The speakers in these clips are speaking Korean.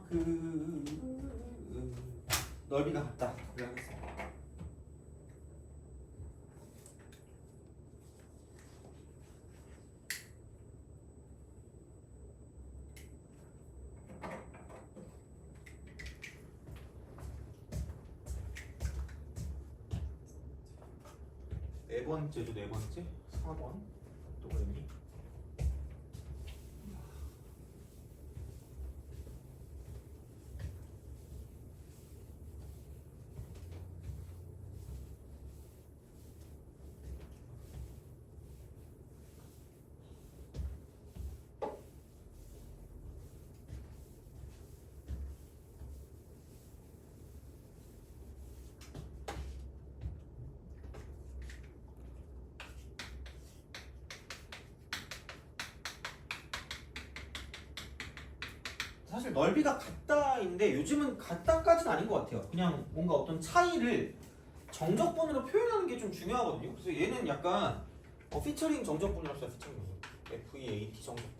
그 넓이가 같다. 그래야겠어. 네 번째죠, 네 번째? 4번 또 그랬니? 사실 넓이가 같다인데 요즘은 같다까지는 아닌 것 같아요. 그냥 뭔가 어떤 차이를 정적분으로 표현하는 게 좀 중요하거든요. 그래서 얘는 약간 피처링 정적분이라고 써요. 피처링 FEAT 정적분.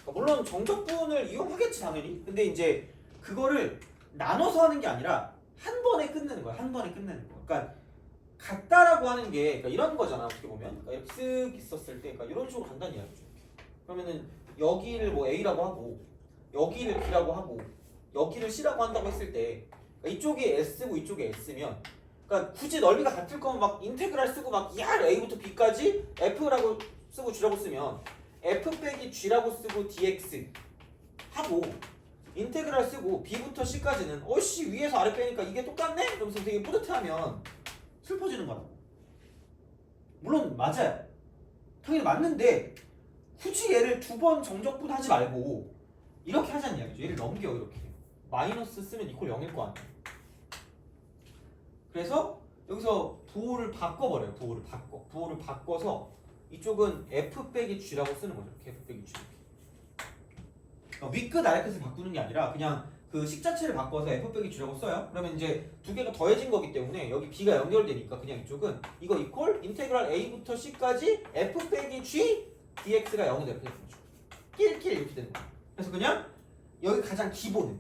그러니까 물론 정적분을 이용하겠지 당연히. 근데 이제 그거를 나눠서 하는 게 아니라 한 번에 끝내는 거야. 한 번에 끝내는 거. 그러니까 같다라고 하는 게 그러니까 이런 거잖아. 어떻게 보면 그러니까 이렇게 쓱 있었을 때 그러니까 이런 식으로 간단히 이야기죠. 그러면은 여기를 뭐 A라고 하고 여기를 B라고 하고 여기를 C라고 한다고 했을 때 그러니까 이쪽이 S고 이쪽이 S면 그러니까 굳이 넓이가 같을 거면 막 인테그랄 쓰고 막 A부터 B까지 F라고 쓰고 G라고 쓰면 F 빼기 G라고 쓰고 DX 하고 인테그랄 쓰고 B부터 C까지는 어씨 위에서 아래 빼니까 이게 똑같네? 이러면서 되게 뿌듯해하면 슬퍼지는 거라고. 물론 맞아요. 당연히 맞는데 굳이 얘를 두 번 정적분 하지 말고 이렇게 하자는 이야기죠. 얘를 넘겨 이렇게. 마이너스 쓰면 이퀄 0일 거 아니에요. 그래서 여기서 부호를 바꿔버려요. 부호를 바꿔서 이쪽은 F 빼기 G라고 쓰는 거죠. 이렇게 F 빼기 G. 윗끝 아래끝을 바꾸는 게 아니라 그냥 그 식 자체를 바꿔서 F 빼기 G라고 써요. 그러면 이제 두 개가 더해진 거기 때문에 여기 B가 연결되니까 그냥 이쪽은 이거 이퀄 인테그랄 A부터 C까지 F 빼기 G dx가 0이 되는 거죠. 낄낄 이렇게 되는 거예요. 그래서 그냥 여기 가장 기본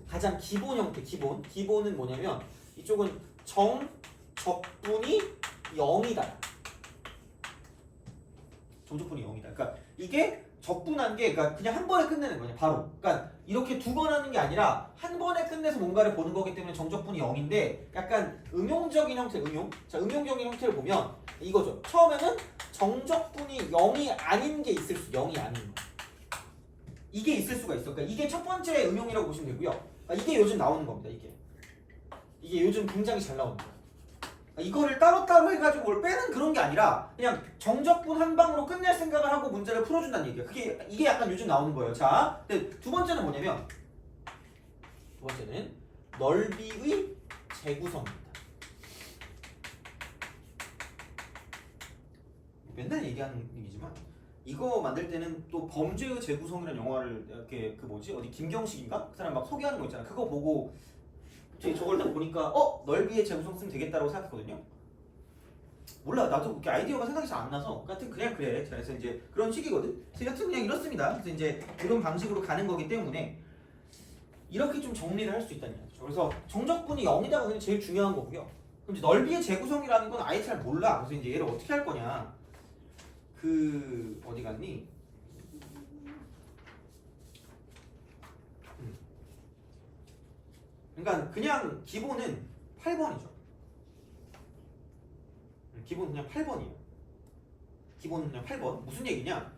형태 기본은 뭐냐면 이쪽은 정적분이 0이다. 정적분이 0이다. 그러니까 이게 적분한 게 그러니까 그냥 한 번에 끝내는 거냐 바로. 그러니까 이렇게 두 번 하는 게 아니라 한 번에 끝내서 뭔가를 보는 거기 때문에 정적분이 0인데 약간 응용적인 형태 응용적인 형태를 보면 이거죠. 처음에는 정적분이 0이 아닌 게 있을 수 0이 아닌 거. 이게 있을 수가 있어. 그러니까 이게 첫 번째 응용이라고 보시면 되고요. 그러니까 이게 요즘 나오는 겁니다. 이게 요즘 굉장히 잘 나오는 거예요. 그러니까 이거를 따로따로 해가지고 뭘 빼는 그런 게 아니라 그냥 정적분 한 방으로 끝낼 생각을 하고 문제를 풀어준다는 얘기예요. 이게 약간 요즘 나오는 거예요. 자, 근데 두 번째는 뭐냐면 두 번째는 넓이의 재구성입니다. 맨날 얘기하는 얘기지만 이거 만들 때는 또 범죄의 재구성이라는 영화를 이렇게 그 뭐지 어디 김경식인가 그 사람 막 소개하는 거 있잖아. 그거 보고 저걸 딱 보니까 넓이의 재구성 쓰면 되겠다라고 생각했거든요. 몰라 나도 그렇게 아이디어가 생각이 잘 안 나서 하여튼 그냥 그래. 그래서 이제 그런 식이거든. 그래서 여튼 그냥 이렇습니다. 그래서 이제 이런 방식으로 가는 거기 때문에 이렇게 좀 정리를 할 수 있다는 얘기죠. 그래서 정적분이 0이다가 그냥 제일 중요한 거고요. 그럼 이제 넓이의 재구성이라는 건 아예 잘 몰라. 그래서 이제 얘를 어떻게 할 거냐. 그 어디 갔니? 그러니까 그냥 기본은 8번이죠. 기본은 그냥 8번이에요. 기본은 그냥 8번. 무슨 얘기냐?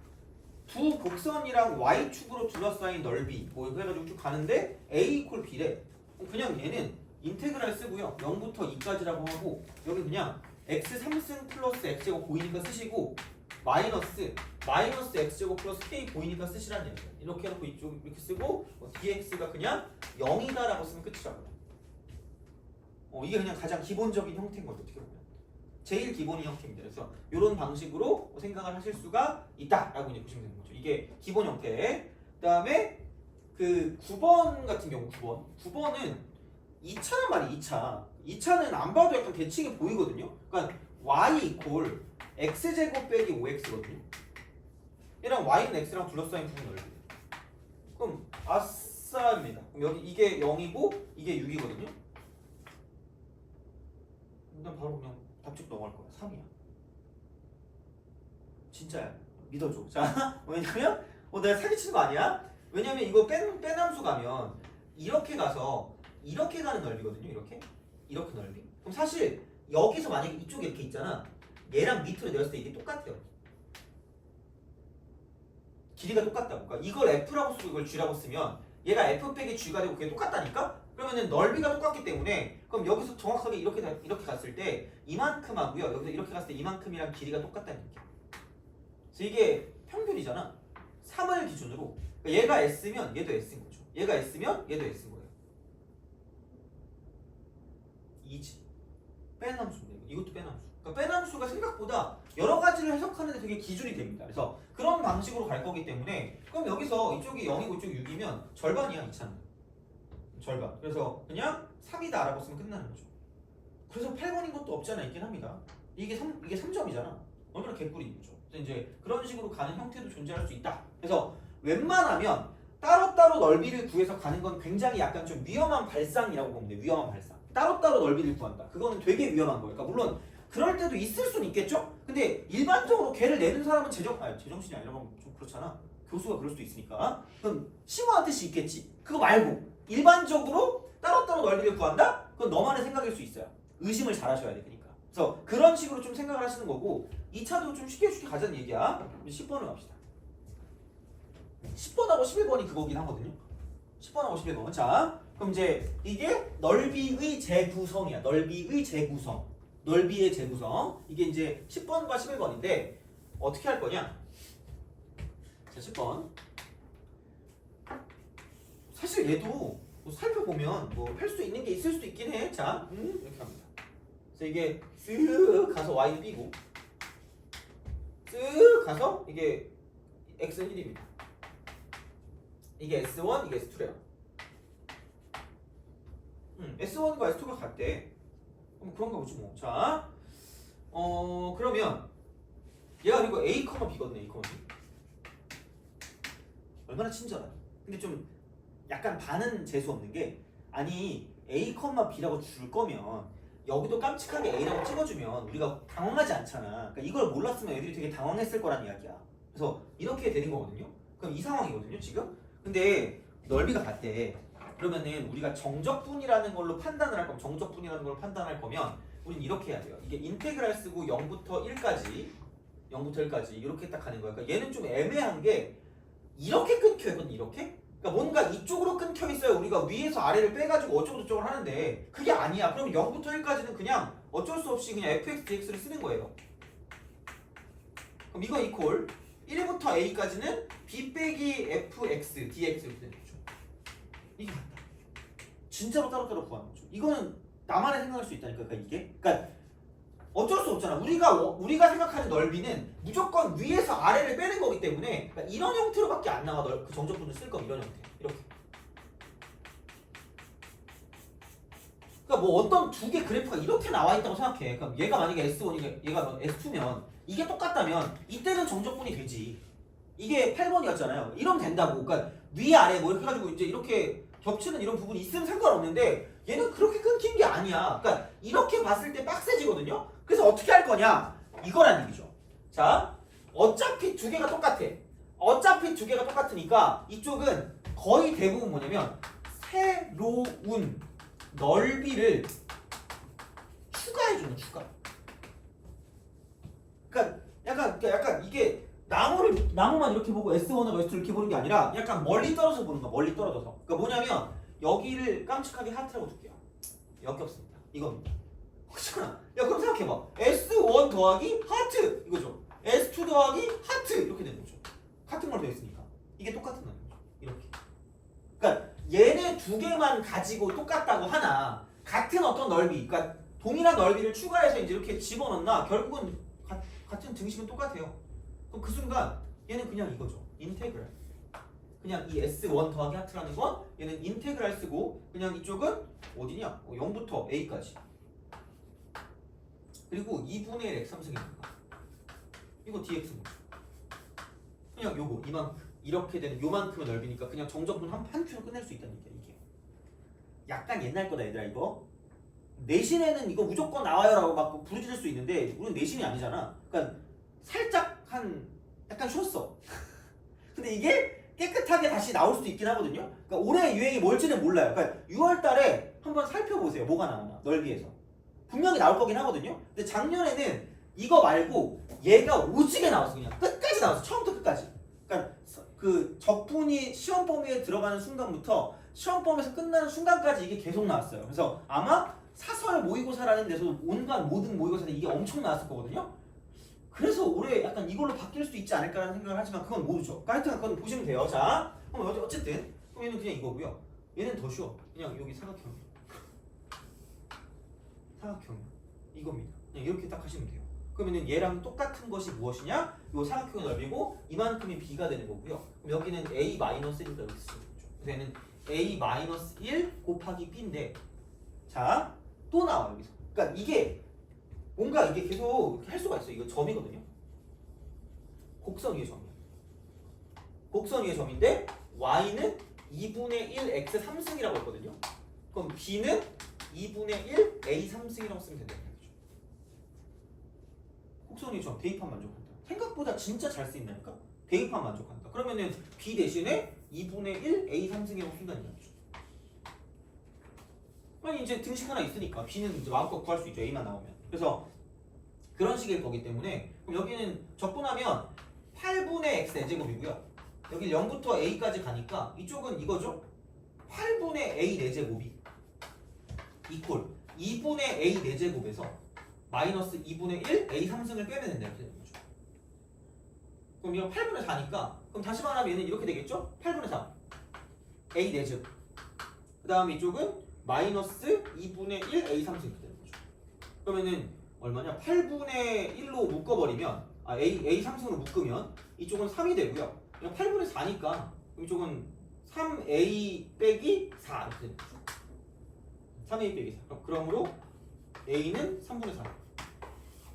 두 곡선이랑 y축으로 둘러싸인 넓이 뭐 그래가지고 쭉 가는데 a 이퀄 b래. 그냥 얘는 인테그랄 쓰고요. 0부터 2까지라고 하고 여기 그냥 x 3승 플러스 x제곱 보이니까 쓰시고 마이너스 x제곱 플러스 k 보이니까 쓰시라는 얘기예요. 이렇게 해놓고 이쪽 이렇게 쓰고 dx가 그냥 0이다라고 쓰면 끝이라고요. 이게 그냥 가장 기본적인 형태인 거죠. 어떻게 보면 제일 기본인 형태입니다. 그래서 이런 방식으로 생각을 하실 수가 있다라고 이제 보시면 되는 거죠. 이게 기본 형태. 그다음에 그 9번 같은 경우 9번은 2차란 말이 2차는 안 봐도 약간 대칭이 보이거든요. 그러니까 y 이퀄 x제곱 빼기 5x거든요. 얘랑 y는 x랑 둘러싸인 부분 넓이. 그럼 아싸입니다. 그럼 여기 이게 0이고 이게 6이거든요. 일단 바로 그냥 답집 넘어갈 거야. 3이야. 진짜야. 믿어줘. 자, 왜냐면 내가 사기치는 거 아니야? 왜냐면 이거 뺀 함수 가면 이렇게 가서 이렇게 가는 넓이거든요. 이렇게 넓이. 그럼 사실 여기서 만약에 이쪽에 이렇게 있잖아. 얘랑 밑으로 내렸을 때 이게 똑같아요. 길이가 똑같다고. 그러니까 이걸 F라고 쓰고 이걸 G라고 쓰면 얘가 F 빼기 G가 되고 그게 똑같다니까? 그러면은 넓이가 똑같기 때문에 그럼 여기서 정확하게 이렇게 갔을 때 이만큼 하고요. 여기서 이렇게 갔을 때 이만큼이랑 길이가 똑같다는 얘기야. 그래서 이게 평균이잖아. 3을 기준으로. 그러니까 얘가 S면 얘도 S인 거죠. 얘가 S면 얘도 S인 거예요. 2지. 뺀 함수인데 이것도 뺀 함수. 그러니까 뺀 함수가 생각보다 여러 가지를 해석하는 데 되게 기준이 됩니다. 그래서 그런 방식으로 갈 거기 때문에 그럼 여기서 이쪽이 0이고 이쪽이 6이면 절반이야. 이 차는. 절반. 그래서 그냥 3이다 라고 쓰면 끝나는 거죠. 그래서 8번인 것도 없지 않아 있긴 합니다. 이게 3점이잖아. 얼마나 개꿀인 거죠. 그래서 이제 그런 식으로 가는 형태도 존재할 수 있다. 그래서 웬만하면 따로따로 넓이를 구해서 가는 건 굉장히 약간 좀 위험한 발상이라고 보면 돼. 위험한 발상. 따로따로 넓이를 구한다. 그거는 되게 위험한 거예요. 그러니까 물론 그럴 때도 있을 수는 있겠죠? 근데 일반적으로 걔를 내는 사람은 제정신이 아니라 좀 그렇잖아. 교수가 그럴 수도 있으니까. 그럼 심오한 뜻이 있겠지. 그거 말고 일반적으로 따로따로 넓이를 구한다? 그건 너만의 생각일 수 있어요. 의심을 잘 하셔야 되니까. 그래서 그런 식으로 좀 생각을 하시는 거고 2차도 좀 쉽게 가자는 얘기야. 10번을 갑시다. 10번하고 11번이 그거긴 하거든요. 10번하고 11번. 자, 그럼 이제 이게 넓이의 재구성이야. 넓이의 재구성. 넓이의 재구성. 이게 이제 10번과 11번인데 어떻게 할 거냐? 자, 10번. 사실 얘도 뭐 살펴보면 뭐 할 수 있는 게 있을 수도 있긴 해. 자, 이렇게 합니다. 그래서 이게 쓱 가서 y는 b고 쓱 가서 이게 x는 1입니다. 이게 S1, 이게 S2래요. S1과 S2가 같대. 그런가 보지 뭐. 자, 그러면 얘가 그리고 A, B거든요. A, B. 얼마나 친절하니. 근데 좀 약간 반은 재수 없는 게 아니 A, B라고 줄 거면 여기도 깜찍하게 A라고 찍어주면 우리가 당황하지 않잖아. 그러니까 이걸 몰랐으면 애들이 되게 당황했을 거란 이야기야. 그래서 이렇게 되는 거거든요. 그럼 이 상황이거든요, 지금. 근데 넓이가 같대. 그러면은 우리가 정적분이라는 걸로 판단을 할 거면 정적분이라는 걸 판단할 거면 우린 이렇게 해야 돼요. 이게 인테그랄 쓰고 0부터 1까지 이렇게 딱 가는 거야. 그러니까 얘는 좀 애매한 게 이렇게 끊겨 있거든. 이렇게. 그러니까 뭔가 이쪽으로 끊겨 있어요. 우리가 위에서 아래를 빼가지고 어쩌고 저쩌고 하는데 그게 아니야. 그럼 0부터 1까지는 그냥 어쩔 수 없이 그냥 fx, dx를 쓰는 거예요. 그럼 이거 이퀄 1부터 a까지는 b 빼기 fx, dx 이렇게 되는 거죠. 이게 맞다. 진짜로 따로따로 구하는 거죠. 이거는 나만의 생각할 수 있다니까. 그러니까 이게. 그러니까 어쩔 수 없잖아. 우리가 생각하는 넓이는 무조건 위에서 아래를 빼는 거기 때문에 그러니까 이런 형태로밖에 안 나와. 그 정적분을 쓸 거면 이런 형태. 이렇게. 그러니까 뭐 어떤 두 개 그래프가 이렇게 나와 있다고 생각해. 그럼 얘가 만약에 S1이고 얘가 S2면 이게 똑같다면 이때는 정적분이 되지. 이게 8번이었잖아요. 이러면 된다고. 그러니까 위아래 뭐 이렇게 해가지고 이제 이렇게 겹치는 이런 부분이 있으면 상관없는데 얘는 그렇게 끊긴 게 아니야. 그러니까 이렇게 봤을 때 빡세지거든요. 그래서 어떻게 할 거냐? 이거란 얘기죠. 자, 어차피 두 개가 똑같아. 어차피 두 개가 똑같으니까 이쪽은 거의 대부분 뭐냐면 새로운 넓이를 추가해주는 추가. 그러니까 약간 이게 나무만 이렇게 보고 S1하고 S2를 이렇게 보는 게 아니라 약간 멀리 떨어져 보는 거야. 멀리 떨어져서. 그러니까 뭐냐면 여기를 깜찍하게 하트라고 둘게요. 역겹습니다. 이겁니다. 그렇잖아. 야 그럼 생각해봐. S1 더하기 하트 이거죠. S2 더하기 하트 이렇게 되는 거죠. 같은 걸 더했으니까 이게 똑같은 거죠. 이렇게. 그러니까 얘네 두 개만 가지고 똑같다고 하나 같은 어떤 넓이, 그러니까 동일한 넓이를 추가해서 이제 이렇게 집어넣나 결국은 같은 등식은 똑같아요. 그럼 그 순간 얘는 그냥 이거죠. 인테그랄. 그냥 이 S1 더하기 하트라는 건 얘는 인테그랄 쓰고 그냥 이쪽은 어디냐? 0부터 A까지. 그리고 2분의 1 x3승이니까 이거 dx인 거죠. 그냥 요거 이렇게 되는 요만큼의 넓이니까 그냥 정적분 한 큐로 끝낼 수 있다는 얘기야 이게. 약간 옛날 거다 얘들아 이거. 내신에는 이거 무조건 나와요라고 막 부르짖을 수 있는데 우리는 내신이 아니잖아. 그러니까 살짝 약간 쉬었어. 근데 이게 깨끗하게 다시 나올 수도 있긴 하거든요. 그러니까 올해 유행이 뭘지는 몰라요. 그러니까 6월달에 한번 살펴보세요. 뭐가 나오나 넓이에서 분명히 나올 거긴 하거든요. 근데 작년에는 이거 말고 얘가 오지게 나왔어. 그냥 끝까지 나왔어. 처음부터 끝까지. 그러니까 그 적분이 시험 범위에 들어가는 순간부터 시험 범위에서 끝나는 순간까지 이게 계속 나왔어요. 그래서 아마 사설 모의고사라는 데서 온갖 모든 모의고사에 이게 엄청 나왔을 거거든요. 그래서 올해 약간 이걸로 바뀔 수 있지 않을까라는 생각을 하지만 그건 모르죠. 그러니까 하여튼 그건 보시면 돼요. 자, 그럼 어쨌든 그럼 얘는 그냥 이거고요. 얘는 더 쉬워. 그냥 여기 사각형 이겁니다. 그냥 이렇게 딱 하시면 돼요. 그러면은 얘랑 똑같은 것이 무엇이냐? 요 사각형의 넓이고 이만큼이 b가 되는 거고요. 그럼 여기는 a-1이니까 여기 쓰는 거죠. 그래서 얘는 a-1 곱하기 b인데 자, 또 나와 여기서. 그러니까 이게 뭔가 이게 계속 할 수가 있어. 이거 점이거든요. 곡선 위의 점이야. 곡선 위의 점인데 y는 2분의 1 x 3승이라고 했거든요. 그럼 b는 2분의 1 a 3승이라고 쓰면 된다는 얘기죠. 곡선 위의 점 대입하면 만족한다. 생각보다 진짜 잘 쓰인다니까. 대입하면 만족한다. 그러면은 b 대신에 2분의 1 a 3승이라고 쓴다는 얘기죠. 아니 이제 등식 하나 있으니까 b는 이제 마음껏 구할 수 있죠. a만 나오면. 그래서 그런 식일 거기 때문에 그럼 여기는 적분하면 8분의 x 4제곱이고요. 여기 0부터 a까지 가니까 이쪽은 이거죠. 8분의 a 4제곱이 이퀄 2분의 a 4제곱에서 마이너스 2분의 1 a 3승을 빼면 된다 이렇게 되는 거죠. 그럼 이거 8분의 4니까 그럼 다시 말하면 얘는 이렇게 되겠죠. 8분의 3 a 4제곱 그 다음에 이쪽은 마이너스 2분의 1 a 3승 이렇게 되는 거죠. 그러면은 얼마냐? 8분의 1로 묶어버리면 a 3승으로 묶으면 이쪽은 3이 되고요. 8분의 4니까 이쪽은 3a 빼기 4 이렇게 되는 거죠. 3a 빼기 4. 그러므로 a는 3분의 4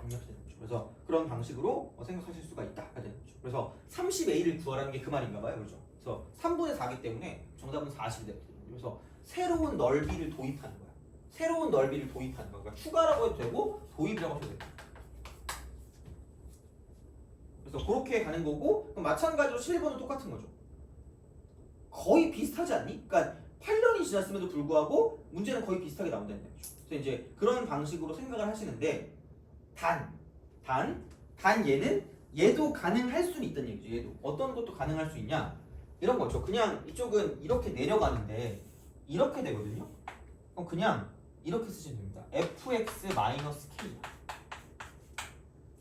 이렇게 되는 거죠. 그래서 그런 방식으로 생각하실 수가 있다 되는 거죠. 그래서 30a를 구하라는 게 그 말인가 봐요. 그렇죠? 그래서 3분의 4기 때문에 정답은 40이 되거든요. 그래서 새로운 넓이를 도입하는 거야. 새로운 넓이를 도입하는 거야. 그러니까 추가라고 해도 되고 도입이라고 해도 되고. 그래서 그렇게 가는 거고 그럼 마찬가지로 11번은 똑같은 거죠. 거의 비슷하지 않니? 그러니까 8년이 지났음에도 불구하고 문제는 거의 비슷하게 나온다는 거죠. 그래서 이제 그런 방식으로 생각을 하시는데 단 얘도 가능할 수는 있다는 얘기죠. 얘도 어떤 것도 가능할 수 있냐? 이런 거죠. 그냥 이쪽은 이렇게 내려가는데 이렇게 되거든요. 그럼 그냥 이렇게 쓰시면 됩니다. fx-k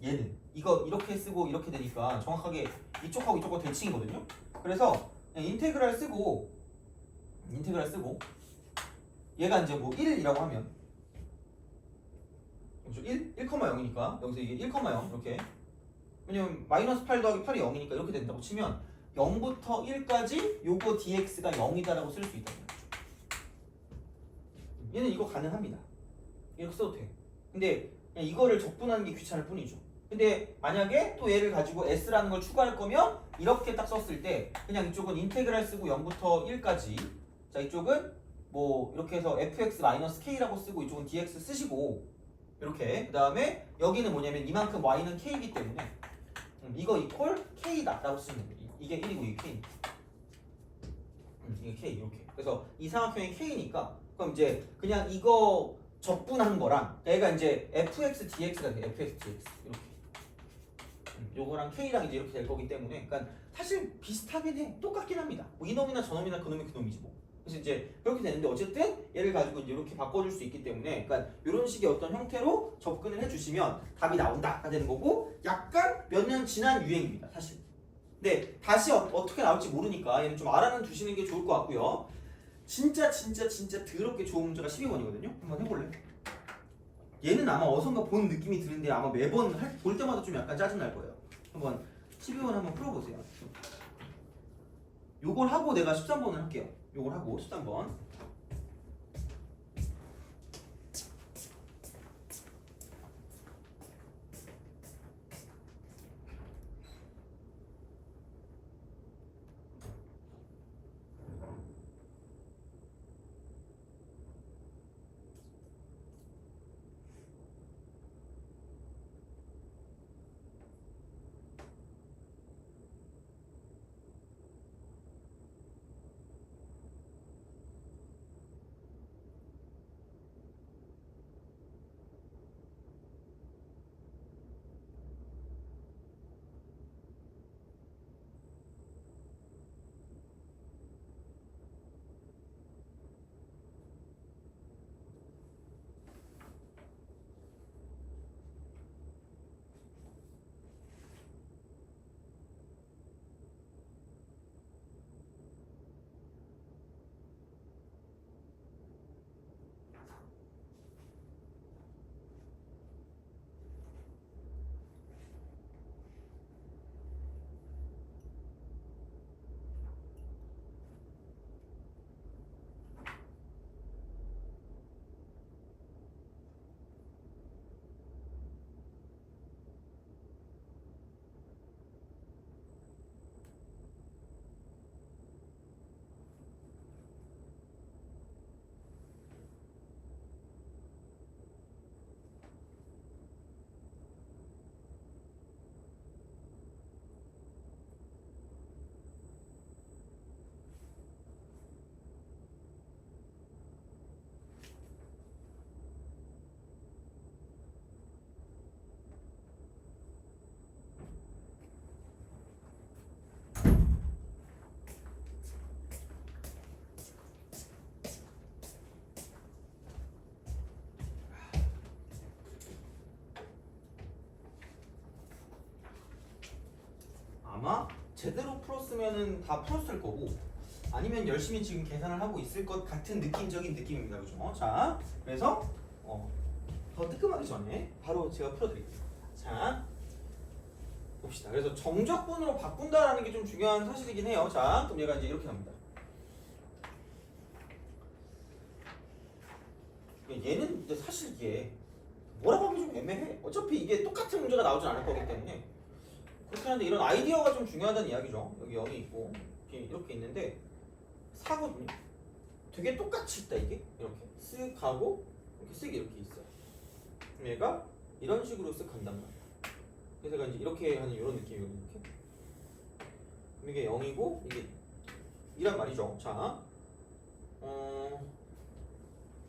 얘는 이거 이렇게 쓰고 이렇게 되니까 정확하게 이쪽하고 이쪽하고 대칭이거든요. 그래서 그냥 인테그랄 쓰고 얘가 이제 뭐 1이라고 하면 1,0이니까 여기서 이게 1,0 이렇게 왜냐면 마이너스 8 더하기 8이 0이니까 이렇게 된다고 치면 0부터 1까지 요거 dx가 0이다라고 쓸 수 있다는 거죠. 얘는 이거 가능합니다. 이렇게 써도 돼. 근데 그냥 이거를 적분하는 게 귀찮을 뿐이죠. 근데 만약에 또 얘를 가지고 s라는 걸 추가할 거면 이렇게 딱 썼을 때 그냥 이쪽은 인테그랄 쓰고 0부터 1까지 자 이쪽은 뭐 이렇게 해서 fx-k라고 쓰고 이쪽은 dx 쓰시고 이렇게 그 다음에 여기는 뭐냐면 이만큼 y는 k이기 때문에 이거 이퀄 k다 라고 쓰시면 됩니다. 이게 1이고 이게 k니까 이게 k 이렇게 그래서 이 삼각형이 k니까 그럼 이제 그냥 이거 적분한 거랑 얘가 이제 fx dx가 돼. fx dx 이렇게 요거랑 k랑 이제 이렇게 될 거기 때문에 그러니까 사실 비슷하긴 해. 똑같긴 합니다. 뭐 이놈이나 저놈이나 그놈이 그놈이지 뭐. 그래서 이제 그렇게 되는데 어쨌든 얘를 가지고 이제 이렇게 바꿔줄 수 있기 때문에 그러니까 이런 식의 어떤 형태로 접근을 해주시면 답이 나온다가 되는 거고 약간 몇 년 지난 유행입니다 사실. 근데 다시 어떻게 나올지 모르니까 얘는 좀 알아는 두시는 게 좋을 것 같고요. 진짜 더럽게 좋은 문제가 12번이거든요. 한번 해볼래? 얘는 아마 어선가 본 느낌이 드는데 아마 매번 볼 때마다 좀 약간 짜증날 거예요. 한번 12번 한번 풀어보세요. 요걸 하고 내가 13번을 할게요. 요걸 하고 13번. 아마 제대로 풀었으면은 다 풀었을 거고 아니면 열심히 지금 계산을 하고 있을 것 같은 느낌적인 느낌입니다. 그죠? 자, 그래서 더 뜨끔하기 전에 바로 제가 풀어드릴게요. 자, 봅시다. 그래서 정적분으로 바꾼다라는 게 좀 중요한 사실이긴 해요. 자, 그럼 얘가 이제 이렇게 갑니다. 얘는 이제 사실 이게 뭐라고 하면 좀 애매해. 어차피 이게 똑같은 문제가 나오진 않을 거기 때문에 그렇긴 한데 이런 아이디어가 좀 중요하다는 이야기죠. 여기 0이 있고 이렇게 있는데 4거든요. 되게 똑같이 있다 이게. 이렇게 쓱 가고 이렇게 쓱 이렇게 있어요. 그럼 얘가 이런 식으로 쓱 간단 말이야. 그래서 제가 이제 이렇게 하는 이런 느낌이거든요. 이렇게. 그럼 이게 0이고 이게 이란 말이죠. 자,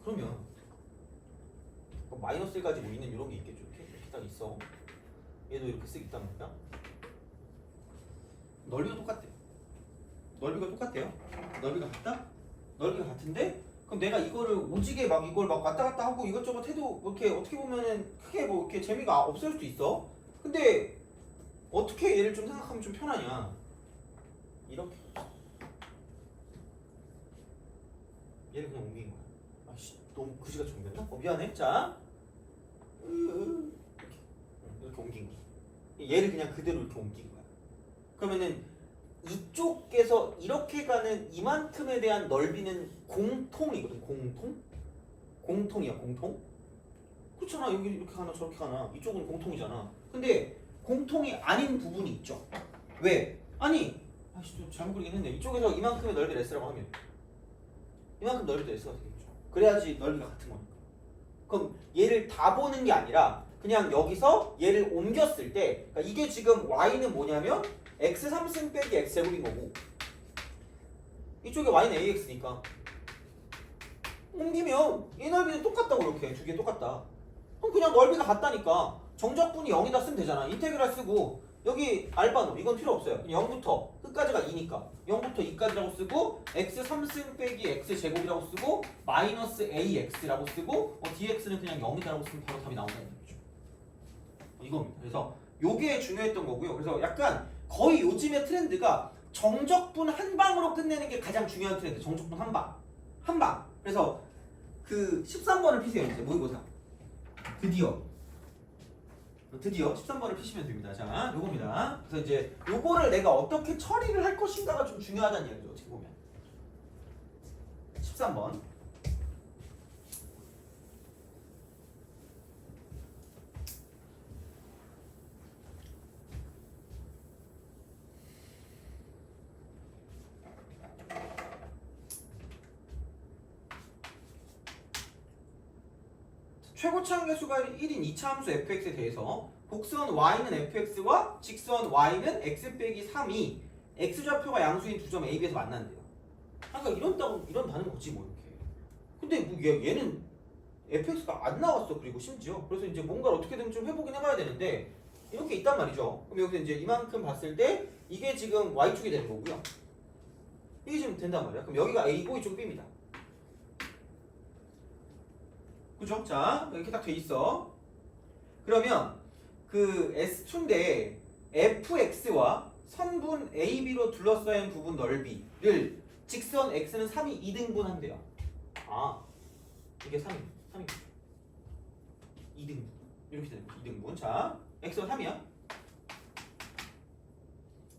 그러면 마이너스 1까지 뭐 있는 이런 게 있겠죠. 이렇게 딱 있어. 얘도 이렇게 쓱 있단 말이야. 넓이가 똑같대요. 넓이가 똑같대요. 넓이가 같다? 넓이가 같은데 그럼 내가 이거를 오지게 막 이걸 막 왔다 갔다 하고 이것저것 해도 뭐 이렇게 어떻게 보면은 크게 뭐 이렇게 재미가 없을 수도 있어. 근데 어떻게 얘를 좀 생각하면 좀 편하냐? 이렇게 얘를 그냥 옮긴 거야. 아씨 너무 그지같이 옮겼나? 미안해. 자 이렇게 옮긴 거야. 얘를 그냥 그대로 이렇게 옮긴 거야. 그러면은 이쪽에서 이렇게 가는 이만큼에 대한 넓이는 공통이거든. 공통이야. 공통. 그렇잖아. 여기 이렇게 가나 저렇게 가나 이쪽은 공통이잖아. 근데 공통이 아닌 부분이 있죠. 왜? 아니 아씨 좀 잘못 그리긴 했네. 이쪽에서 이만큼의 넓이를 S라고 하면 이만큼 넓이도 S가 되겠죠. 그래야지 넓이가 같은 거니까. 그럼 얘를 다 보는 게 아니라 그냥 여기서 얘를 옮겼을 때 그러니까 이게 지금 Y는 뭐냐면 x 3승 빼기 x 제곱인 거고 이쪽에 y는 ax니까 옮기면 이 넓이는 똑같다고 이렇게 두 개 똑같다. 그럼 그냥 넓이가 같다니까 정적분이 0이다 쓰면 되잖아. 인테그랄 쓰고 여기 알바노 이건 필요 없어요. 0부터 끝까지가 2니까 0부터 2까지라고 쓰고 x 3승 빼기 x 제곱이라고 쓰고 마이너스 ax라고 쓰고 dx는 그냥 0이다라고 쓰면 바로 답이 나온다는 얘기죠. 이겁니다. 그래서 요게 중요했던 거고요. 그래서 약간 거의 요즘의 트렌드가 정적분 한 방으로 끝내는 게 가장 중요한 트렌드. 정적분 한 방. 한 방. 그래서 그 13번을 피세요. 이제 모의고사. 드디어 13번을 피시면 됩니다. 자, 요겁니다. 그래서 이제 요거를 내가 어떻게 처리를 할 것인가가 좀 중요하다는 이야기죠. 어떻게 보면. 13번. 최고차항 계수가 1인 2차 함수 fx에 대해서 곡선 y는 fx와 직선 y는 x 빼기 3이 x좌표가 양수인 두 점 AB에서 만난대요. 아까 이런 반응 없지 뭐 이렇게. 근데 뭐 얘는 fx가 안 나왔어. 그리고 심지어 그래서 이제 뭔가를 어떻게든 좀 해보긴 해봐야 되는데 이렇게 있단 말이죠. 그럼 여기서 이제 이만큼 봤을 때 이게 지금 y축이 되는 거고요. 이게 지금 된단 말이야. 그럼 여기가 a고 이쪽이 b입니다. 그죠? 자, 이렇게 딱 돼 있어. 그러면 그 S2인데 fx와 선분 AB로 둘러싸인 부분 넓이를 직선 x는 3이 2등분 한대요. 아, 이게 3이 2등분. 이렇게 되는 거야. 2등분. 자, x가 3이야.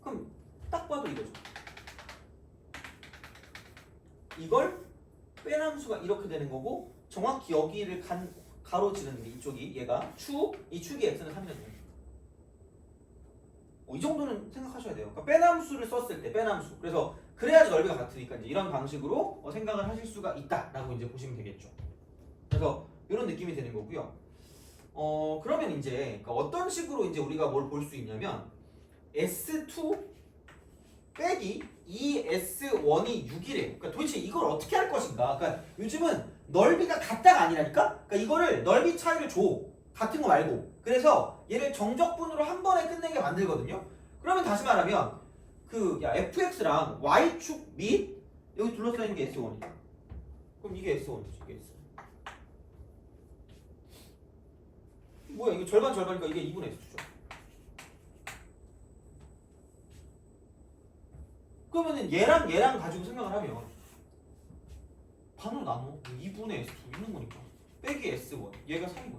그럼 딱 봐도 이거죠. 이걸 뺀 함수가 이렇게 되는 거고 정확히 여기를 가로지르는 게 이쪽이 얘가 이 축이 x는 3이라는 거예요. 이 정도는 생각하셔야 돼요. 그러니까 뺀 함수를 썼을 때 뺀 함수. 그래서 그래야지 넓이가 같으니까 이제 이런 방식으로 생각을 하실 수가 있다라고 이제 보시면 되겠죠. 그래서 이런 느낌이 되는 거고요. 그러면 이제 그러니까 어떤 식으로 이제 우리가 뭘 볼 수 있냐면 S2 빼기 2S1이 6이래요. 그러니까 도대체 이걸 어떻게 할 것인가? 그러니까 요즘은 넓이가 같다가 아니라니까? 그러니까 이거를 넓이 차이를 줘. 같은 거 말고. 그래서 얘를 정적분으로 한 번에 끝내게 만들거든요. 그러면 다시 말하면 fx랑 y축 및 여기 둘러싸이는 게 S1이야. 그럼 이게 S1이지. 이게 S1. 뭐야 이게 절반이니까 이게 2분의 S죠. 그러면은 얘랑 가지고 생각을 하면 반으로 나눠 2분의 S2 있는 거니까 빼기 S1 얘가 3이거든.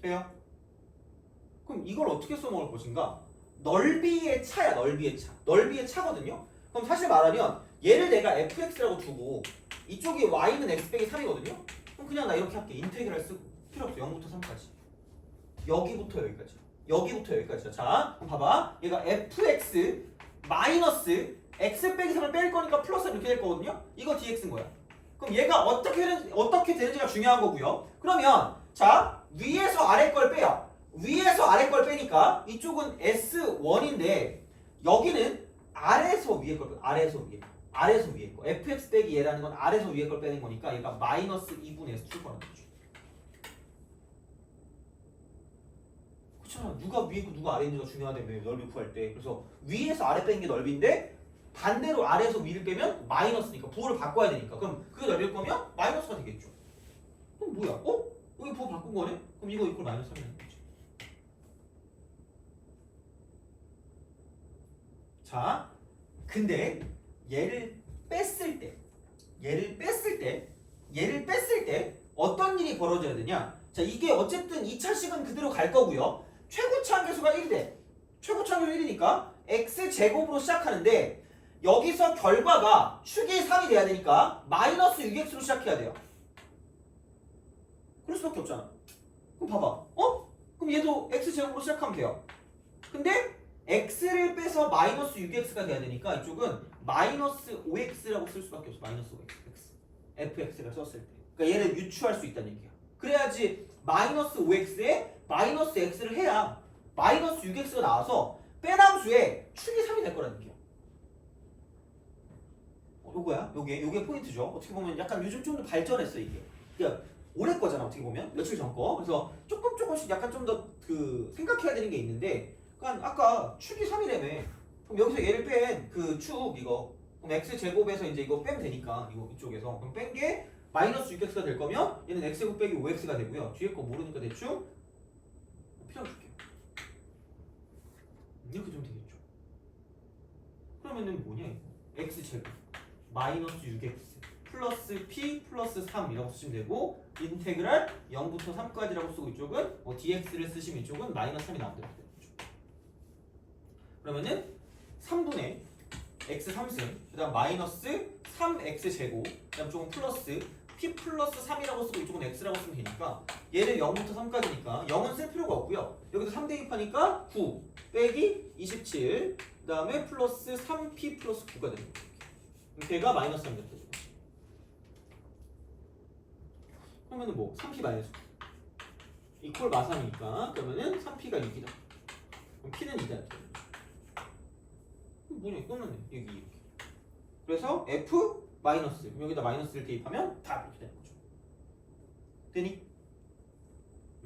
돼요? 그럼 이걸 어떻게 써먹을 것인가? 넓이의 차야, 넓이의 차. 넓이의 차거든요? 그럼 사실 말하면 얘를 내가 fx라고 두고 이쪽이 y는 x 빼기 3이거든요? 그럼 그냥 나 이렇게 할게. 인테그랄 쓰고. 필요 없어. 0부터 3까지. 여기부터 여기까지. 여기부터 여기까지야. 자, 그럼 봐봐. 얘가 fx 마이너스 x 빼기 3을 뺄 거니까 플러스 이렇게 될 거거든요? 이거 dx인 거야. 그럼 얘가 어떻게 되는지가 중요한 거고요. 그러면 자, 위에서 아래 걸 빼요. 위에서 아래 걸 빼니까 이쪽은 S1인데 여기는 아래에서 위에 걸 빼. 아래에서 위에. 아래에서 위에 거. fx 빼기 얘라는 건 아래에서 위에 걸 빼는 거니까 얘가 마이너스 2분의 S 줄 거라는 거죠. 그렇잖아. 누가 위에 있고 누가 아래 있는지가 중요하다며 넓이 구할 때. 그래서 위에서 아래 빼는 게 넓이인데 반대로 아래에서 위를 빼면 마이너스니까 부호를 바꿔야 되니까. 그럼 그게 넓일 거면 마이너스가 되겠죠. 그럼 뭐야? 여기 부호 바꾼 거네? 그럼 이거 이퀄 마이너스 3이 되는 거지. 자, 근데 얘를 뺐을 때 어떤 일이 벌어져야 되냐? 자, 이게 어쨌든 2차식은 그대로 갈 거고요. 최고차 함계수가 1대. 최고차 함계수 1이니까 x제곱으로 시작하는데 여기서 결과가 축이 3이 돼야 되니까 마이너스 6x로 시작해야 돼요. 그럴 수밖에 없잖아. 그럼 봐봐. 그럼 얘도 x제곱으로 시작하면 돼요. 근데 x를 빼서 마이너스 6x가 돼야 되니까 이쪽은 마이너스 5x라고 쓸 수밖에 없어. 마이너스 5x. fx가 썼을 때. 그러니까 얘를 유추할 수 있다는 얘기야. 그래야지 마이너스 5x에 마이너스 x를 해야 마이너스 6x가 나와서 빼남수에 축이 3이 될 거라는 얘기야. 요거야. 요게 포인트죠. 어떻게 보면 약간 요즘 좀 더 발전했어 이게. 그러니까 올해 거잖아 어떻게 보면. 며칠 전 거. 그래서 조금씩 약간 좀 더 그 생각해야 되는 게 있는데 그러니까 아까 축이 3이라며. 그럼 여기서 얘를 뺀 그 축 이거 그럼 x제곱에서 이제 이거 빼면 되니까 이거 이쪽에서 그럼 뺀 게 마이너스 6x가 될 거면 얘는 x제곱 빼기 5x가 되고요. 뒤에 거 모르니까 대충 필요하면 줄게요. 이렇게 좀 되겠죠. 그러면은 뭐냐 이거 x제곱 마이너스 6x 플러스 p 플러스 3이라고 쓰시면 되고 인테그랄 0부터 3까지라고 쓰고 이쪽은 dx를 쓰시면 이쪽은 마이너스 3이 나오면 됩니다. 그러면은 3분의 x 3승 그 다음 마이너스 3x제곱 그 다음 조금 플러스 p 플러스 3이라고 쓰고 이쪽은 x라고 쓰면 되니까 얘를 0부터 3까지니까 0은 쓸 필요가 없고요. 여기서 3 대입하니까 9 빼기 27 그 다음에 플러스 3p 플러스 9가 되는 거예요. 걔가 마이너스 3이 됐죠. 그러면은 뭐 3p 마이너스 9 이퀄 마삼이니까 그러면은 3p가 6이다. 그럼 p는 2다. 뭐냐 끝났네. 여기 이렇게. 그래서 f 마이너스 여기다 마이너스를 대입하면 다 이렇게 되는 거죠. 되니?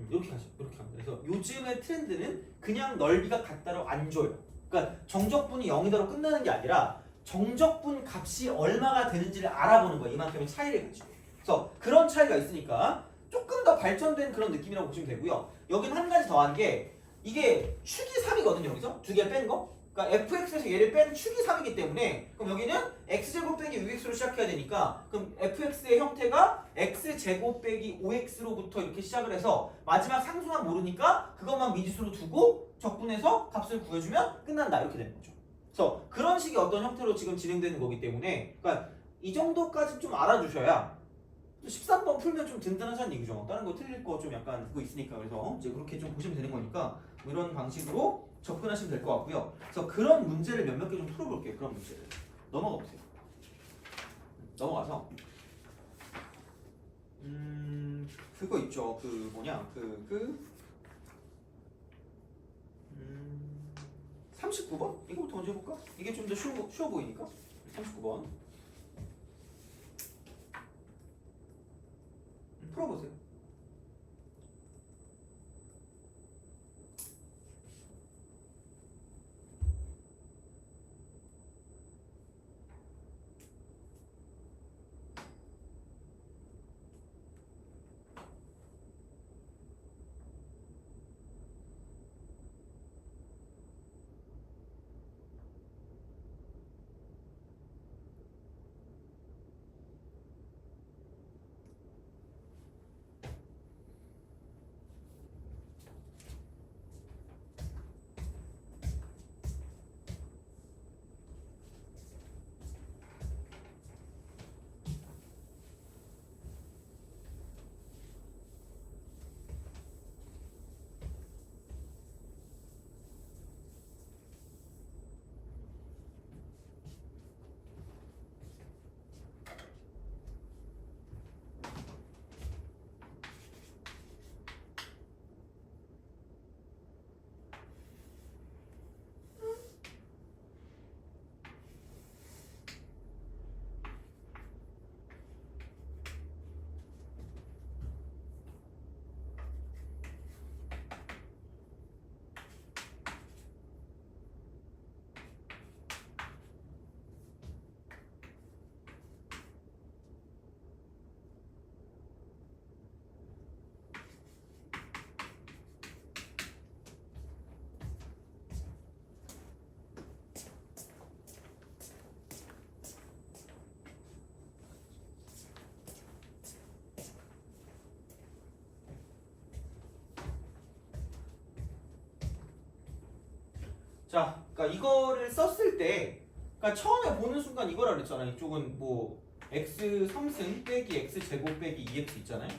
이렇게 하죠. 이렇게 합니다. 그래서 요즘의 트렌드는 그냥 넓이가 같다로 안 줘요. 그러니까 정적분이 0이다로 끝나는 게 아니라 정적분 값이 얼마가 되는지를 알아보는 거예요. 이만큼의 차이를 가지고. 그래서 그런 차이가 있으니까 조금 더 발전된 그런 느낌이라고 보시면 되고요. 여기는 한 가지 더한 게 이게 축이 3이거든요. 여기서 두 개를 뺀 거. 그러니까 fx에서 얘를 뺀 축이 3이기 때문에 그럼 여기는 x제곱 빼기 6x로 시작해야 되니까 그럼 fx의 형태가 x제곱 빼기 5x로부터 이렇게 시작을 해서 마지막 상수만 모르니까 그것만 미지수로 두고 적분해서 값을 구해주면 끝난다 이렇게 되는 거죠. 그래서 그런 식의 어떤 형태로 지금 진행되는 거기 때문에 그러니까 이 정도까지 좀 알아주셔야 13번 풀면 좀 든든하다는 얘기죠. 다른 거 틀릴 거 좀 약간 그거 있으니까 그래서 이제 그렇게 좀 보시면 되는 거니까 뭐 이런 방식으로 접근하시면 될 것 같고요. 그래서 그런 문제를 몇몇 개 좀 풀어볼게요. 그런 문제를 넘어가 보세요. 넘어가서 그거 있죠. 그 뭐냐 39번? 이거부터 먼저 해볼까? 이게 좀 더 쉬워 보이니까 39번 풀어보세요. 자, 그러니까 이거를 썼을 때, 그러니까 처음에 보는 순간 이거라 그랬잖아. 이쪽은 뭐 x 3승 빼기 x 제곱 빼기 2x 있잖아요.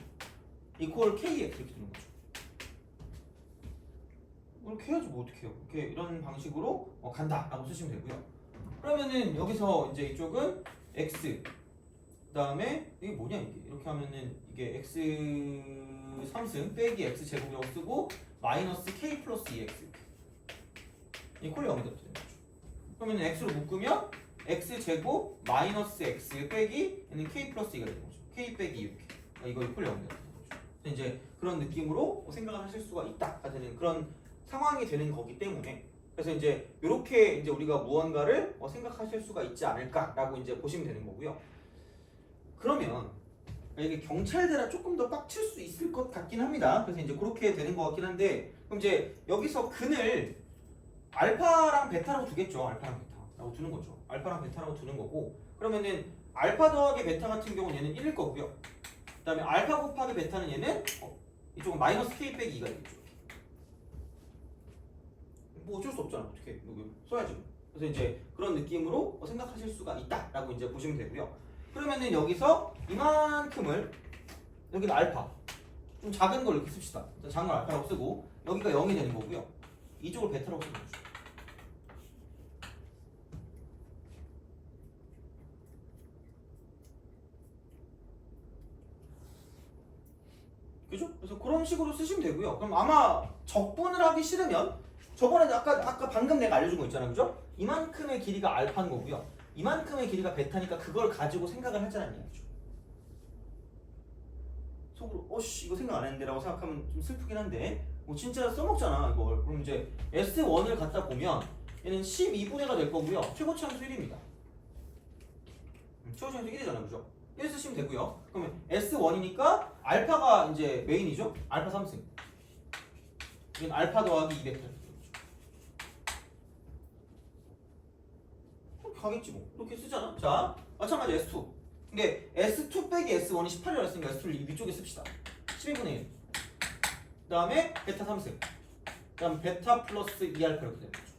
이퀄 kx 이렇게 되는 거죠. 이렇게 해야지 뭐 어떻게 해요? 이렇게 이런 방식으로 간다라고 쓰시면 되고요. 그러면은 여기서 이제 이쪽은 x 그다음에 이게 뭐냐 이게 이렇게 하면은 이게 x 3승 빼기 x 제곱이라고 쓰고 마이너스 k 플러스 2x 이 콜이 0이 되는 거죠. 그러면 x로 묶으면 x 제곱 마이너스 x 빼기 얘는 k 플러스 2가 되는 거죠. k 빼기 이렇게 이거 콜이 0이 되는 거죠. 이제 그런 느낌으로 생각을 하실 수가 있다가 되는 그런 상황이 되는 거기 때문에 그래서 이제 이렇게 이제 우리가 무언가를 생각하실 수가 있지 않을까라고 이제 보시면 되는 거고요. 그러면 이게 경찰대라 조금 더 빡칠 수 있을 것 같긴 합니다. 그래서 이제 그렇게 되는 것 같긴 한데 그럼 이제 여기서 근을 알파랑 베타라고 두겠죠. 알파랑 베타라고 두는 거죠. 알파랑 베타라고 두는 거고 그러면은 알파 더하기 베타 같은 경우는 얘는 1일 거고요. 그 다음에 알파 곱하기 베타는 얘는 이쪽은 마이너스 k 빼기 2가 되겠죠. 뭐 어쩔 수 없잖아. 어떻게 여기 써야지. 그래서 이제 그런 느낌으로 생각하실 수가 있다라고 이제 보시면 되고요. 그러면은 여기서 이만큼을 여기는 알파 좀 작은 걸 이렇게 씁시다. 작은 걸 알파라고 쓰고 여기가 0이 되는 거고요. 이쪽을 베타라고 쓰는 거죠. 그죠? 그래서 그런 식으로 쓰시면 되고요. 그럼 아마 적분을 하기 싫으면 저번에 아까 방금 내가 알려준 거 있잖아요. 그죠? 이만큼의 길이가 알파인 거고요. 이만큼의 길이가 베타니까 그걸 가지고 생각을 하자는 얘기죠. 속으로 어씨 이거 생각 안 했는데 라고 생각하면 좀 슬프긴 한데 진짜 써먹잖아 이걸. 그럼 이제 S1을 갖다 보면 얘는 12분의 1가 될 거고요. 최고치 함수 1입니다. 최고치 함수 1이잖아요. 그죠? 1 쓰시면 되고요. 그러면 S1이니까 알파가 이제 메인이죠. 알파 3승. 이건 알파 더하기 200 가겠지 뭐. 이렇게 쓰잖아. 자, 마찬가지 S2. 근데 S2 빼기 S1이 18이라고 했으니까 S2를 위쪽에 씁시다. 12분의 1. 그 다음에 베타 3승. 그 다음 베타 플러스 2알파 이렇게 되는 거죠.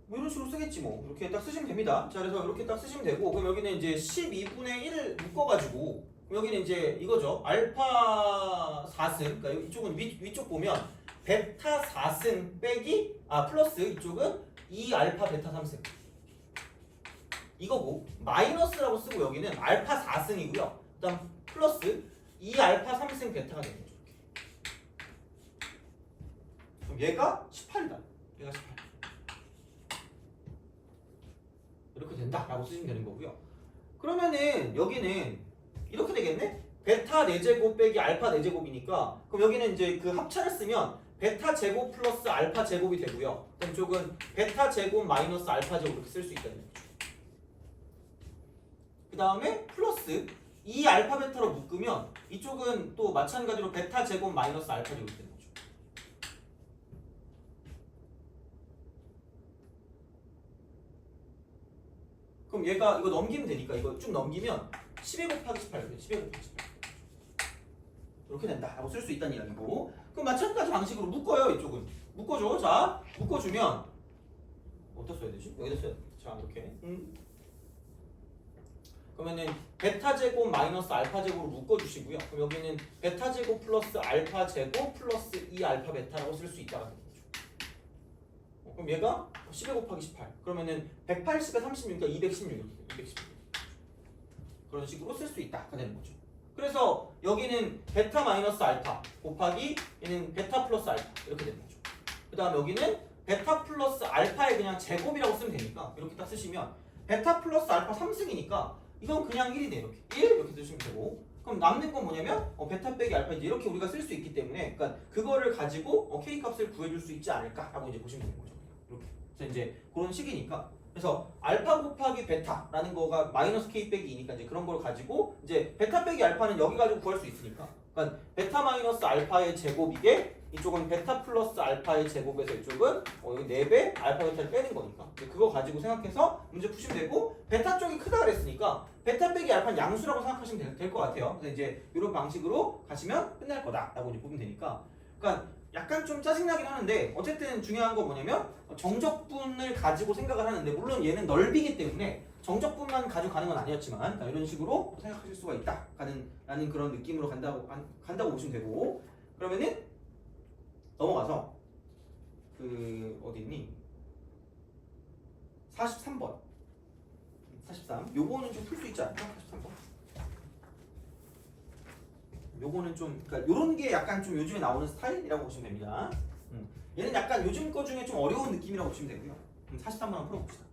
뭐 이런 식으로 쓰겠지 뭐. 이렇게 딱 쓰시면 됩니다. 자, 그래서 이렇게 딱 쓰시면 되고 그럼 여기는 이제 12분의 1을 묶어가지고 여기는 이제 이거죠. 알파 4승. 그러니까 이쪽은 위쪽 보면 베타 4승 빼기 플러스 이쪽은 2알파 베타 3승 이거고 마이너스라고 쓰고 여기는 알파 4승이고요. 그 다음 플러스 2알파 3승 베타가 되는 거죠. 그럼 얘가 18이다. 얘가 18 이렇게 된다라고 쓰시면 되는 거고요. 그러면은 여기는 이렇게 되겠네? 베타 4제곱 빼기 알파 4제곱이니까 그럼 여기는 이제 그 합차를 쓰면 베타 제곱 플러스 알파 제곱이 되고요. 그럼 이쪽은 베타 제곱 마이너스 알파 제곱 이렇게 쓸 수 있다는 거죠. 그 다음에 플러스 2 알파 베타로 묶으면 이쪽은 또 마찬가지로 베타 제곱 마이너스 알파 제곱이 되는 거죠. 그럼 얘가 이거 넘기면 되니까 이거 쭉 넘기면 12 곱하기 18 돼요. 12 곱하기 18 이렇게 된다라고 쓸 수 있다는 이야기고 그럼 마찬가지 방식으로 묶어요. 이쪽은 묶어줘. 자 묶어주면 어디다 써야 되지? 여기다 써야 돼. 자 이렇게 그러면은 베타 제곱 마이너스 알파 제곱으로 묶어주시고요. 그럼 여기는 베타 제곱 플러스 알파 제곱 플러스 2 알파 베타라고 쓸 수 있다는 거죠. 그럼 얘가 12 곱하기 18 그러면은 180에 36이니까 216 그런 식으로 쓸 수 있다가 되는 거죠. 그래서 여기는 베타 마이너스 알파 곱하기 얘는 베타 플러스 알파 이렇게 되는 거죠. 그 다음 여기는 베타 플러스 알파의 그냥 제곱이라고 쓰면 되니까 이렇게 딱 쓰시면 베타 플러스 알파 3승이니까 이건 그냥 1이네. 이렇게 1 이렇게 쓰시면 되고 그럼 남는 건 뭐냐면 베타 빼기 알파 이제 이렇게 우리가 쓸 수 있기 때문에 그러니까 그거를 가지고 k 값을 구해줄 수 있지 않을까라고 이제 보시면 되는 거죠. 이렇게 그래서 이제 그런 식이니까 그래서 알파 곱하기 베타라는 거가 마이너스 k 빼기 2니까 이제 그런 걸 가지고 이제 베타 빼기 알파는 여기 가지고 구할 수 있으니까 그러니까 베타 마이너스 알파의 제곱 이게 이쪽은 베타 플러스 알파의 제곱에서 이쪽은 여기 4배 알파 베타를 빼는 거니까 그거 가지고 생각해서 문제 푸시면 되고 베타 쪽이 크다 그랬으니까 베타 빼기 알파는 양수라고 생각하시면 될 것 같아요. 그래서 이제 이런 방식으로 가시면 끝날 거다라고 이제 보면 되니까 그러니까 약간 좀 짜증나긴 하는데 어쨌든 중요한 거 뭐냐면 정적분을 가지고 생각을 하는데 물론 얘는 넓이기 때문에 정적분만 가지고 가는 건 아니었지만 이런 식으로 생각하실 수가 있다 라는 그런 느낌으로 간다고 보시면 되고 그러면은 넘어가서 그 어디 있니? 43번 43 요거는 좀 풀 수 있지 않나? 43번 요거는 좀 그러니까 요런 게 약간 좀 요즘에 나오는 스타일이라고 보시면 됩니다. 얘는 약간 요즘 거 중에 좀 어려운 느낌이라고 보시면 되고요. 43번 한번 풀어봅시다.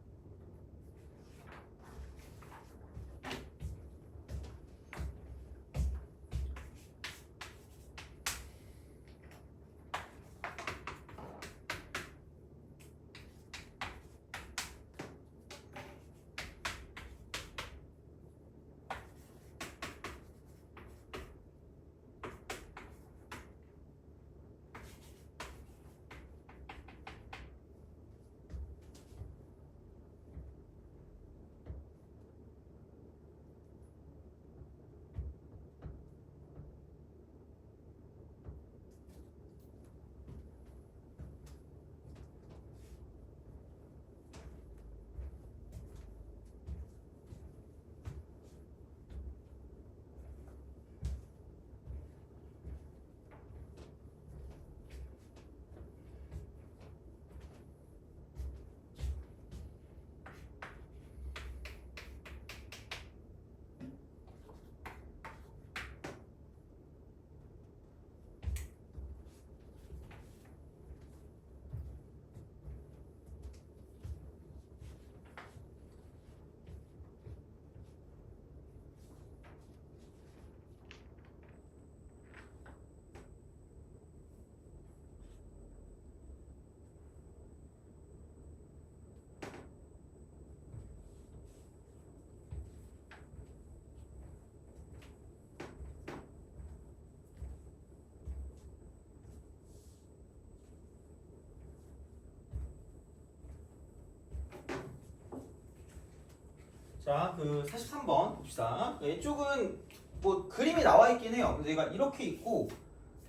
자, 그 43번 봅시다. 이쪽은 뭐 그림이 나와 있긴 해요. 그래서 얘가 이렇게 있고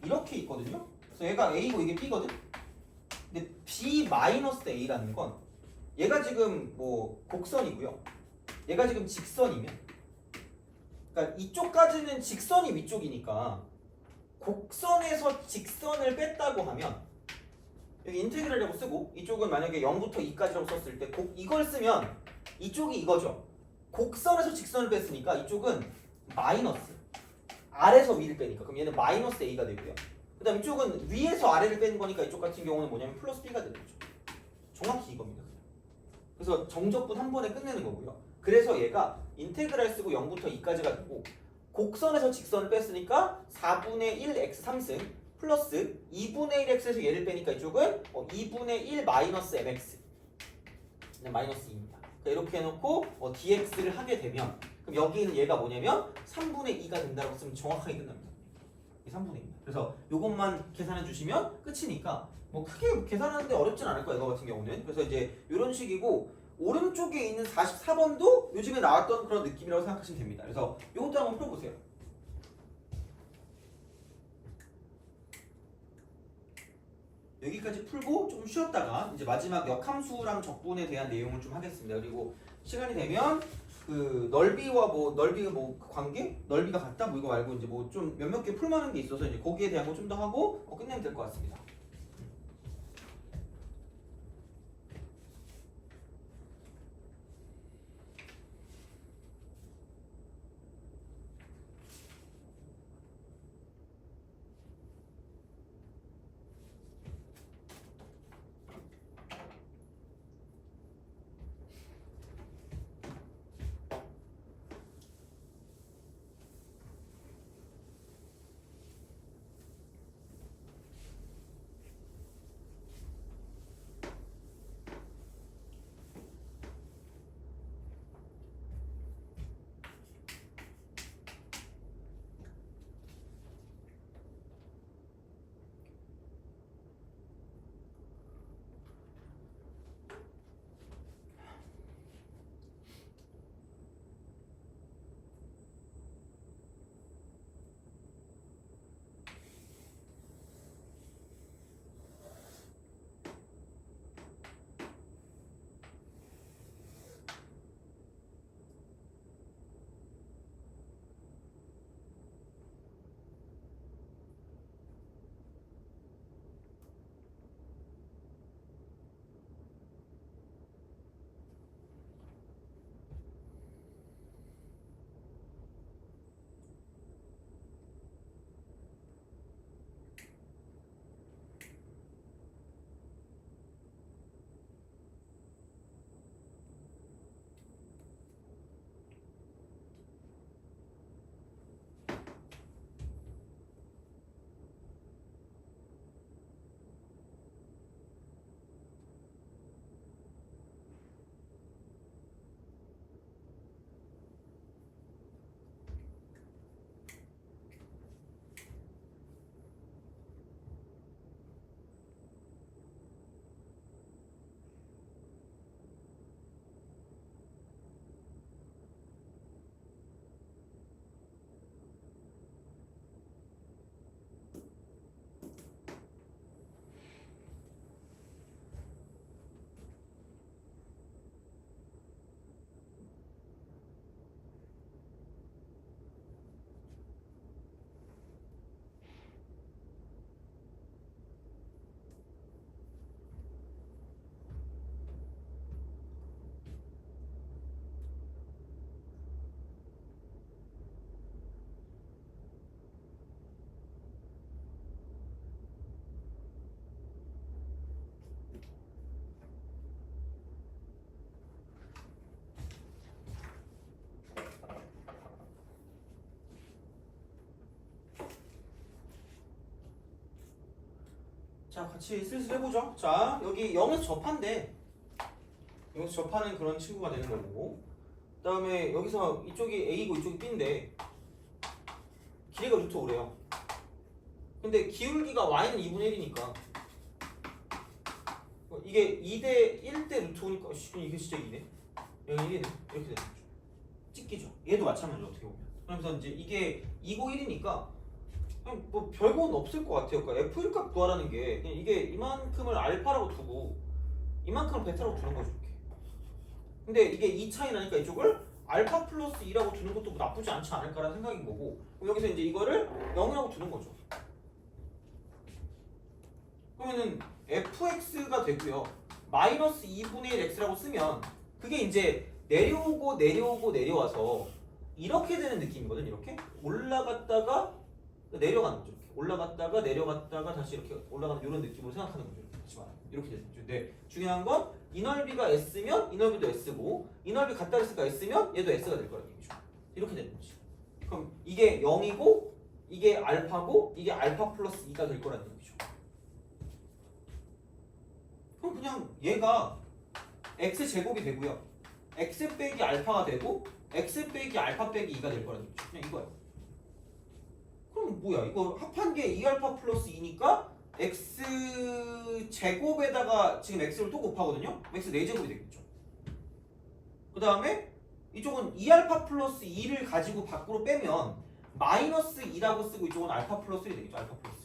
이렇게 있거든요. 그래서 얘가 A고 이게 B거든. 근데 B-A라는 건 얘가 지금 뭐 곡선이고요. 얘가 지금 직선이면 그러니까 이쪽까지는 직선이 위쪽이니까 곡선에서 직선을 뺐다고 하면 여기 인테그랄이라고 쓰고 이쪽은 만약에 0부터 2까지라고 썼을 때 이걸 쓰면 이쪽이 이거죠. 곡선에서 직선을 뺐으니까 이쪽은 마이너스 아래에서 위를 빼니까 그럼 얘는 마이너스 A가 되고요. 그 다음 이쪽은 위에서 아래를 빼는 거니까 이쪽 같은 경우는 뭐냐면 플러스 B가 되는 거죠. 정확히 이겁니다. 그래서 정적분 한 번에 끝내는 거고요. 그래서 얘가 인테그랄 쓰고 0부터 2까지가 되고 곡선에서 직선을 뺐으니까 4분의 1 x 3승 플러스 2분의 1 x에서 얘를 빼니까 이쪽은 2분의 1 마이너스 mx 마이너스 2입니다. 이렇게 해놓고 dx를 하게 되면 그럼 여기는 얘가 뭐냐면 3분의 2가 된다고 쓰면 정확하게 끝납니다. 3분의 2입니다. 그래서 이것만 계산해 주시면 끝이니까 뭐 크게 계산하는데 어렵진 않을 거예요. 이거 같은 경우는. 그래서 이제 이런 식이고 오른쪽에 있는 44번도 요즘에 나왔던 그런 느낌이라고 생각하시면 됩니다. 그래서 이것도 한번 풀어보세요. 여기까지 풀고 좀 쉬었다가 이제 마지막 역함수랑 적분에 대한 내용을 좀 하겠습니다. 그리고 시간이 되면 그 넓이와 넓이가 관계? 넓이가 같다 뭐 이거 말고 이제 뭐 좀 몇몇 개 풀만한 게 있어서 이제 거기에 대한 거 좀 더 하고 끝내면 될 것 같습니다. 자, 같이 슬슬 해보죠. 자, 여기 0에서 접한데, 여기서 접하는 그런 친구가 되는 거고, 그 다음에 여기서 이쪽이 A고 이쪽이 B인데 길이가 루트 5래요. 근데 기울기가 Y는 2분의 1이니까 이게 2대 1대 루트 5니까 이게 진짜 2네. 여기 1이네. 이렇게 되는 거죠. 찍기죠. 얘도 마찬가지로 어떻게 보면. 그러면서 이제 이게 2고 1이니까 그냥 뭐 별건 없을 것 같아요. 그러니까 F1 값 구하라는 게 그냥 이게 이만큼을 알파라고 두고 이만큼을 베타라고 두는 거죠. 이렇게. 근데 이게 2 차이 나니까 이쪽을 알파 플러스 2라고 두는 것도 뭐 나쁘지 않지 않을까라는 생각인 거고, 그럼 여기서 이제 이거를 0이라고 두는 거죠. 그러면은 fx가 되고요. 마이너스 2분의 1 x라고 쓰면 그게 이제 내려오고 내려오고 내려와서 이렇게 되는 느낌이거든. 이렇게 올라갔다가 내려가는 거죠. 이렇게 올라갔다가 내려갔다가 다시 이렇게 올라가는 이런 느낌으로 생각하는 거죠. 다시 말하면 이렇게 되는 거죠. 근데 중요한 건 이 넓이가 s면 이 넓이도 s고 이 넓이 같다 했으니까 s면 얘도 s가 될 거라는 얘기죠. 이렇게 되는 거지. 그럼 이게 0이고 이게 알파고 이게 알파 플러스 2가 될 거라는 얘기죠. 그럼 그냥 얘가 x제곱이 되고요. x 빼기 알파가 되고 x 빼기 알파 빼기 2가 될 거라는 얘기죠. 그냥 이거야. 그럼 뭐야? 이거 합한 게 2알파 플러스 2니까 x제곱에다가 지금 x를 또 곱하거든요? x 4제곱이 되겠죠. 그 다음에 이쪽은 2알파 플러스 2를 가지고 밖으로 빼면 마이너스 2라고 쓰고 이쪽은 알파 플러스 1이 되겠죠. 알파 플러스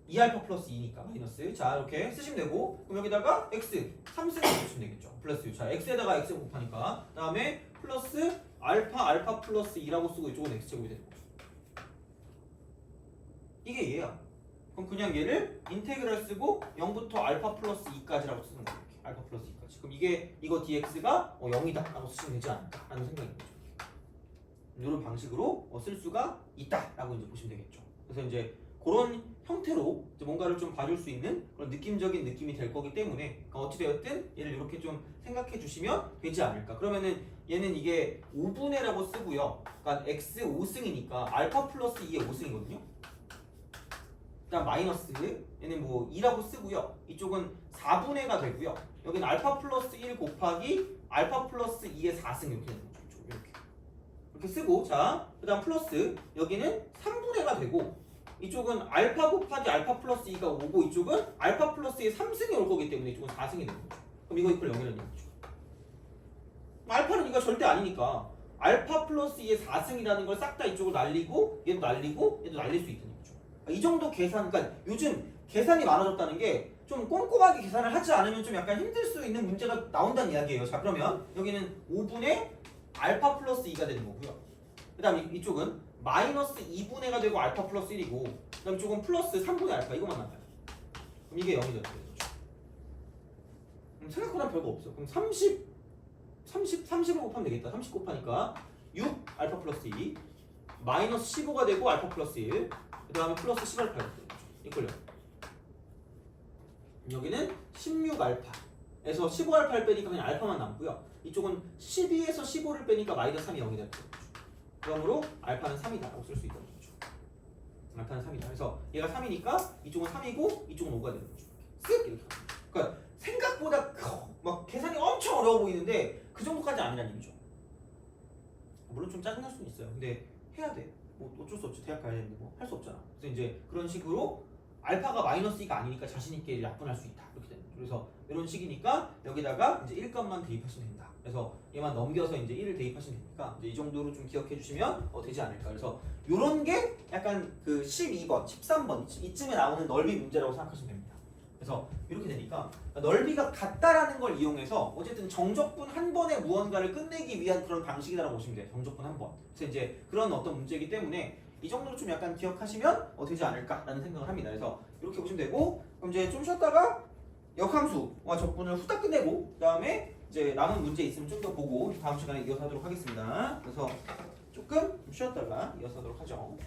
1. 2알파 플러스 2니까 마이너스. 자, 이렇게 쓰시면 되고, 그럼 여기다가 x 3승을 쓰시면 되겠죠. 플러스 6. 자, x에다가 x 곱하니까 그 다음에 플러스 알파 플러스 2라고 쓰고 이쪽은 x제곱이 되는 거죠. 이게 얘야. 그럼 그냥 얘를 인테그랄 쓰고 0부터 알파 플러스 2까지라고 쓰는 거예요. 이렇게. 알파 플러스 2까지. 그럼 이거 dx가 0이다 라고 쓰시면 되지 않을까 라는 생각인 거죠. 이런 방식으로 쓸 수가 있다 라고 이제 보시면 되겠죠. 그래서 이제 그런 형태로 이제 뭔가를 좀 봐줄 수 있는 그런 느낌적인 느낌이 될 거기 때문에, 그러니까 어찌되었든 얘를 이렇게 좀 생각해 주시면 되지 않을까. 그러면은 얘는 이게 5분의라고 쓰고요. 그러니까 x 5승이니까 알파 플러스 2의 5승이거든요. 그다음 마이너스 얘는 뭐 2라고 쓰고요. 이쪽은 4분의가 되고요. 여기는 알파 플러스 1 곱하기 알파 플러스 2의 4승 이렇게 되는 거죠. 이렇게 쓰고, 자, 그다음 플러스 여기는 3분의가 되고 이쪽은 알파 곱하기 알파 플러스 2가 오고 이쪽은 알파 플러스 2의 3승이 올 거기 때문에 이쪽은 4승이 되는 거죠. 그럼 이거 이퀄 0이라는 얘기죠. 알파는 이거 절대 아니니까 알파 플러스 2의 4승이라는 걸 싹 다 이쪽으로 날리고 얘도 날리고 얘도 날릴 수 있다는 거죠. 이 정도 계산, 그러니까 요즘 계산이 많아졌다는 게 좀 꼼꼼하게 계산을 하지 않으면 좀 약간 힘들 수 있는 문제가 나온다는 이야기예요. 자, 그러면 여기는 5분의 알파 플러스 2가 되는 거고요. 그 다음 이쪽은 마이너스 2분의가 되고 알파 플러스 1이고 그 다음 이쪽은 플러스 3분의 알파 이것만 남아요. 그럼 이게 0이 되는 거죠. 생각보다 별거 없어. 그럼 30을 곱하면 되겠다. 30 곱하니까 6 알파 플러스 2 마이너스 15가 되고 알파 플러스 1 그 다음에 플러스 10알파가 되는 거죠. 이걸요. 여기는 16알파에서 15알파를 빼니까 그냥 알파만 남고요. 이쪽은 12에서 15를 빼니까 마이너스 3이 0이 되는 거죠. 그러므로 알파는 3이다라고 쓸 수 있다는 거죠. 알파는 3이다. 그래서 얘가 3이니까 이쪽은 3이고 이쪽은 5가 되는 거죠. 쓱 이렇게. 그러니까 생각보다 막 계산이 엄청 어려워 보이는데 그 정도까지 아니라는 얘기죠. 물론 좀 짜증날 수는 있어요. 근데 해야 돼. 뭐 어쩔 수 없지. 대학 가야 되는데 뭐 할 수 없잖아. 그래서 이제 그런 식으로 알파가 마이너스 2가 아니니까 자신 있게 약분할 수 있다. 이렇게 되는 거죠. 그래서 이런 식이니까 여기다가 이제 1값만 대입하시면 된다. 그래서 얘만 넘겨서 이제 1을 대입하시면 되니까 이제 이 정도로 좀 기억해 주시면 되지 않을까. 그래서 요런 게 약간 그 12번, 13번 이쯤에 나오는 넓이 문제라고 생각하시면 됩니다. 그래서 이렇게 되니까 넓이가 같다라는 걸 이용해서 어쨌든 정적분 한 번에 무언가를 끝내기 위한 그런 방식이라고 보시면 돼요. 정적분 한 번. 그래서 이제 그런 어떤 문제이기 때문에 이 정도로 좀 약간 기억하시면 되지 않을까라는 생각을 합니다. 그래서 이렇게 보시면 되고, 그럼 이제 좀 쉬었다가 역함수와 적분을 후딱 끝내고 그 다음에 이제 남은 문제 있으면 좀 더 보고 다음 시간에 이어서 하도록 하겠습니다. 그래서 조금 쉬었다가 이어서 하도록 하죠.